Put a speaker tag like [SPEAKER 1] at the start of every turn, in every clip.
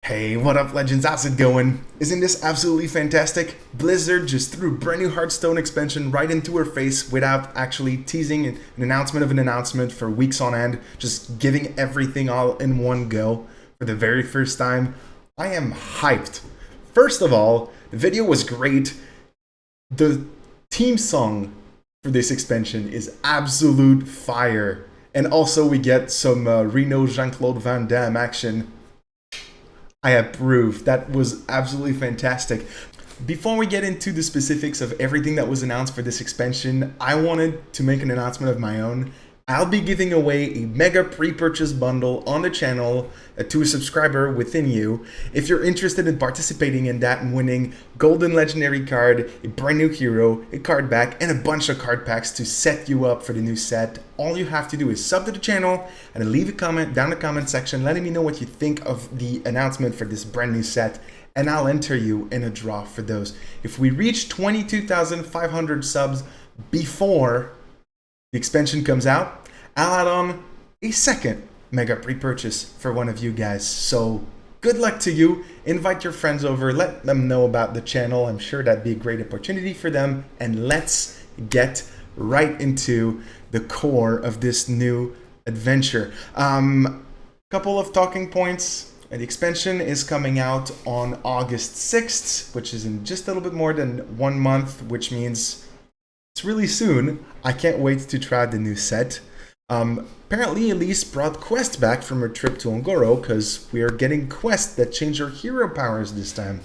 [SPEAKER 1] Hey, what up, legends? How's it going? Isn't this absolutely fantastic? Blizzard just threw a brand new Hearthstone expansion right into our face without actually teasing an announcement of an announcement for weeks on end, just giving everything all in one go for the very first time. I am hyped. First of all, the video was great. The theme song for this expansion is absolute fire. And also we get some Reno Jean-Claude Van Damme action. I approve. That was absolutely fantastic. Before we get into the specifics of everything that was announced for this expansion, I wanted to make an announcement of my own. I'll be giving away a mega pre-purchase bundle on the channel to a subscriber within you. If you're interested in participating in that and winning golden legendary card, a brand new hero, a card back, and a bunch of card packs to set you up for the new set, all you have to do is sub to the channel and leave a comment down in the comment section letting me know what you think of the announcement for this brand new set, and I'll enter you in a draw for those. If we reach 22,500 subs before the expansion comes out, I'll add on a second mega pre-purchase for one of you guys. So good luck to you. Invite your friends over. Let them know about the channel. I'm sure that'd be a great opportunity for them. And let's get right into the core of this new adventure. Couple of talking points. The expansion is coming out on August 6th, which is in just a little bit more than 1 month, which means it's really soon. I can't wait to try the new set. Apparently Elise brought quests back from her trip to Ongoro because we are getting quests that change our hero powers this time.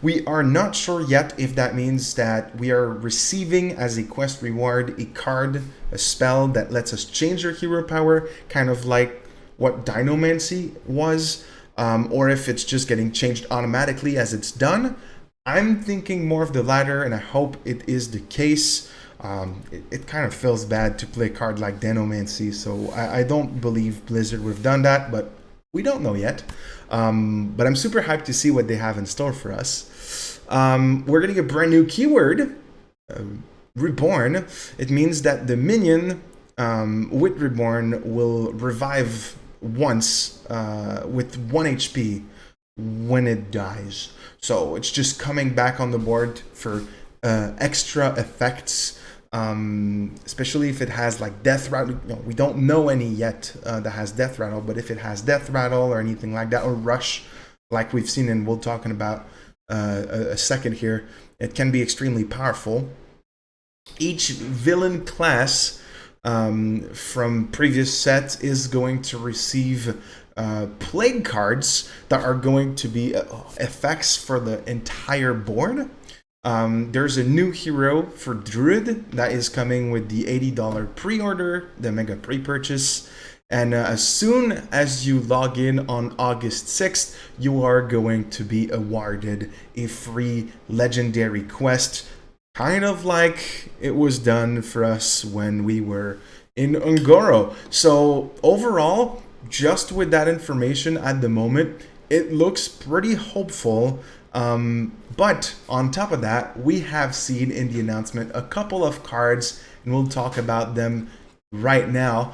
[SPEAKER 1] We are not sure yet if that means that we are receiving as a quest reward a card, a spell that lets us change our hero power, kind of like what Dinomancy was, or if it's just getting changed automatically as it's done. I'm thinking more of the latter, and I hope it is the case. It kind of feels bad to play a card like Dinomancy, so I don't believe Blizzard would have done that, but we don't know yet. But I'm super hyped to see what they have in store for us. We're getting a brand new keyword, Reborn. It means that the minion with Reborn will revive once with 1 HP when it dies. So it's just coming back on the board for extra effects, especially if it has like Death Rattle. We don't know any yet that has Death Rattle, but if it has Death Rattle or anything like that, or Rush, like we've seen and we'll talking about a second here, it can be extremely powerful. Each villain class from previous set is going to receive plague cards that are going to be effects for the entire board. There's a new hero for Druid that is coming with the $80 pre-order, the mega pre-purchase. And as soon as you log in on August 6th, you are going to be awarded a free legendary quest, kind of like it was done for us when we were in Ongoro. So overall, just with that information at the moment, it looks pretty hopeful. But on top of that, we have seen in the announcement a couple of cards, and we'll talk about them right now.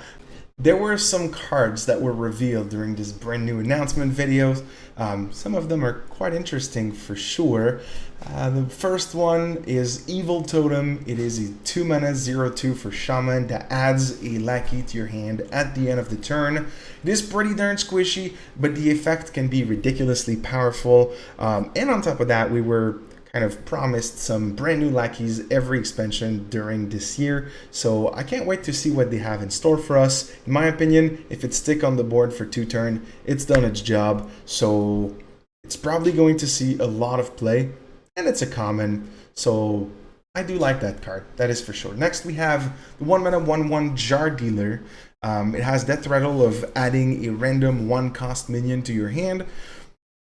[SPEAKER 1] There were some cards that were revealed during this brand new announcement video. Some of them are quite interesting for sure. The first one is Evil Totem. It is a 2-mana 0/2 for Shaman that adds a lackey to your hand at the end of the turn. It is pretty darn squishy, but the effect can be ridiculously powerful. And on top of that, we were kind of promised some brand new lackeys every expansion during this year, so I can't wait to see what they have in store for us. In my opinion, if it stick on the board for 2 turns, it's done its job, so it's probably going to see a lot of play, and it's a common, so I do like that card, that is for sure. Next we have the 1-mana 1/1 Jar Dealer. It has Death Rattle of adding a random 1-cost minion to your hand.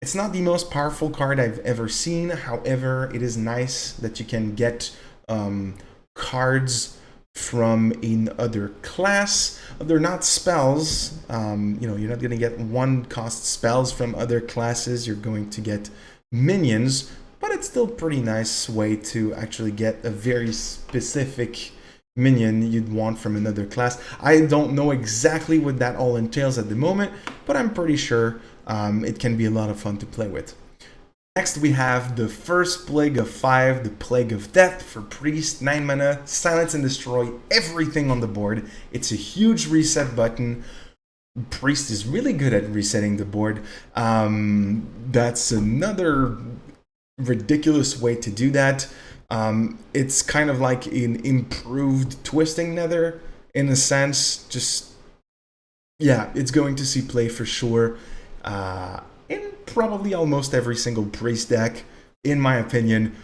[SPEAKER 1] It's not the most powerful card I've ever seen. However, it is nice that you can get cards from another class. They're not spells. You're not going to get 1-cost spells from other classes. You're going to get minions, but it's still a pretty nice way to actually get a very specific minion you'd want from another class. I don't know exactly what that all entails at the moment, but I'm pretty sure it can be a lot of fun to play with. Next, we have the first Plague of 5, the Plague of Death for Priest, 9 mana, silence and destroy everything on the board. It's a huge reset button. Priest is really good at resetting the board. That's another ridiculous way to do that. It's kind of like an improved Twisting Nether in a sense. Just, yeah, it's going to see play for sure. In probably almost every single Priest deck, in my opinion.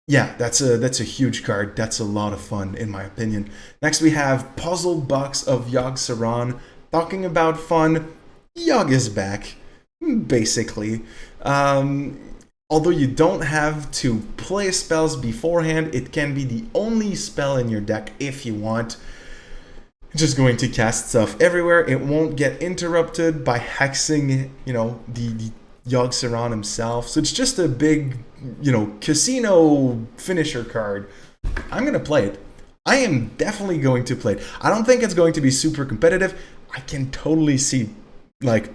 [SPEAKER 1] Yeah, that's a huge card. That's a lot of fun, in my opinion. Next, we have Puzzle Box of Yogg-Saron. Talking about fun, Yogg is back, basically. Although you don't have to play spells beforehand, it can be the only spell in your deck if you want. It's just going to cast stuff everywhere. It won't get interrupted by hexing, the Yogg-Saron himself. So it's just a big, casino finisher card. I'm going to play it. I am definitely going to play it. I don't think it's going to be super competitive. I can totally see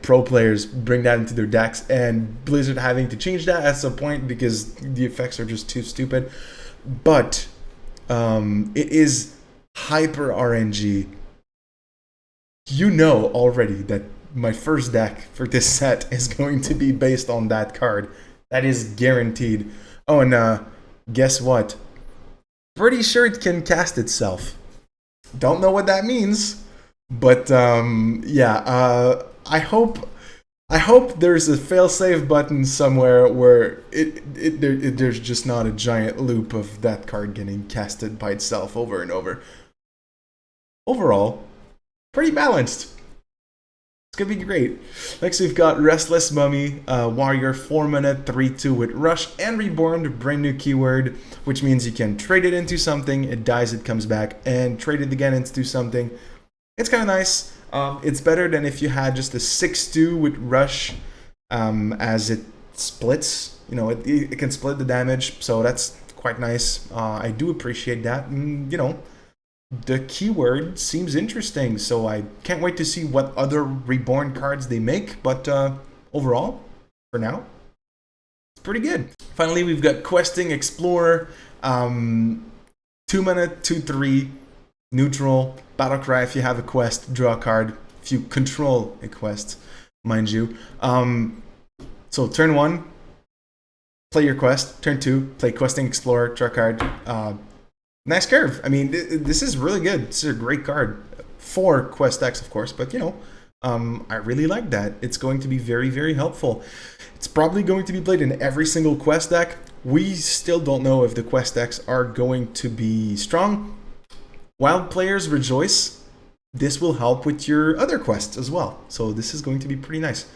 [SPEAKER 1] pro players bring that into their decks and Blizzard having to change that at some point because the effects are just too stupid. But it is hyper RNG. You know already that my first deck for this set is going to be based on that card. That is guaranteed. Oh, and guess what? Pretty sure it can cast itself. Don't know what that means, but yeah. I hope there's a failsafe button somewhere where there's just not a giant loop of that card getting casted by itself over and over. Overall, pretty balanced. It's gonna be great. Next, we've got Restless Mummy, Warrior, 4 mana, 3/2 with Rush and Reborn, brand new keyword, which means you can trade it into something, it dies, it comes back, and trade it again into something. It's kind of nice. It's better than if you had just a 6/2 with Rush, as it splits. It can split the damage, so that's quite nice. I do appreciate that. And, the keyword seems interesting, so I can't wait to see what other Reborn cards they make. But overall, for now, it's pretty good. Finally, we've got Questing Explorer, 2 mana, 2/3, neutral, battle cry if you have a quest, draw a card if you control a quest, mind you. So turn 1, play your quest. Turn 2, play Questing Explorer, draw a card. Nice curve. I mean, this is really good. This is a great card for quest decks, of course, but I really like that. It's going to be very, very helpful. It's probably going to be played in every single quest deck. We still don't know if the quest decks are going to be strong. Wild players rejoice. This will help with your other quests as well. So this is going to be pretty nice.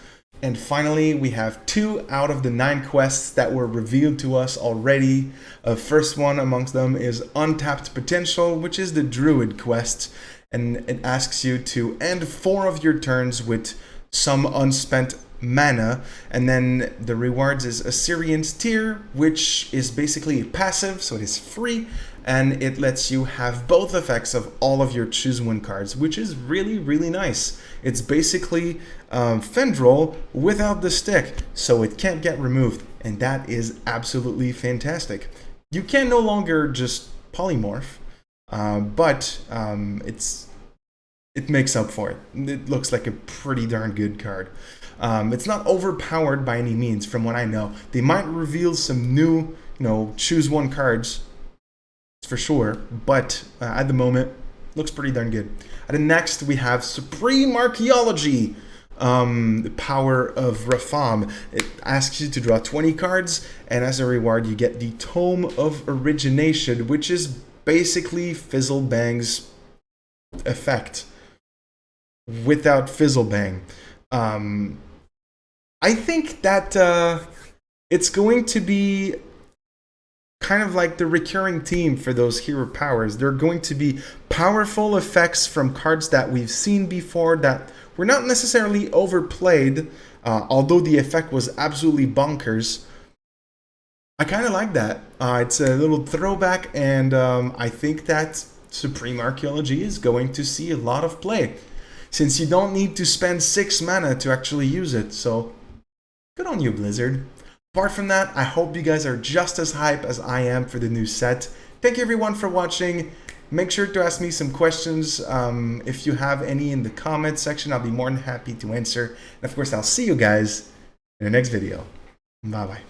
[SPEAKER 1] And finally, we have 2 out of the 9 quests that were revealed to us already. First one amongst them is Untapped Potential, which is the Druid quest. And it asks you to end 4 of your turns with some unspent mana. And then the rewards is Assyrian's Tear, which is basically passive, so it is free. And it lets you have both effects of all of your choose one cards, which is really, really nice. It's basically Fendrel without the stick, so it can't get removed, and that is absolutely fantastic. You can no longer just polymorph, but it makes up for it. It looks like a pretty darn good card. It's not overpowered by any means, from what I know. They might reveal some new, choose one cards, for sure, but at the moment, looks pretty darn good. And then next, we have Supreme Archaeology, the Power of Rafam. It asks you to draw 20 cards, and as a reward, you get the Tome of Origination, which is basically Fizzlebang's effect without Fizzlebang. I think that it's going to be kind of like the recurring theme for those hero powers. They're going to be powerful effects from cards that we've seen before that were not necessarily overplayed, although the effect was absolutely bonkers. I kind of like that. It's a little throwback, and I think that Supreme Archaeology is going to see a lot of play. since you don't need to spend 6 mana to actually use it. So good on you, Blizzard. Apart from that, I hope you guys are just as hype as I am for the new set. Thank you everyone for watching. Make sure to ask me some questions if you have any in the comments section. I'll be more than happy to answer. And of course, I'll see you guys in the next video. Bye-bye.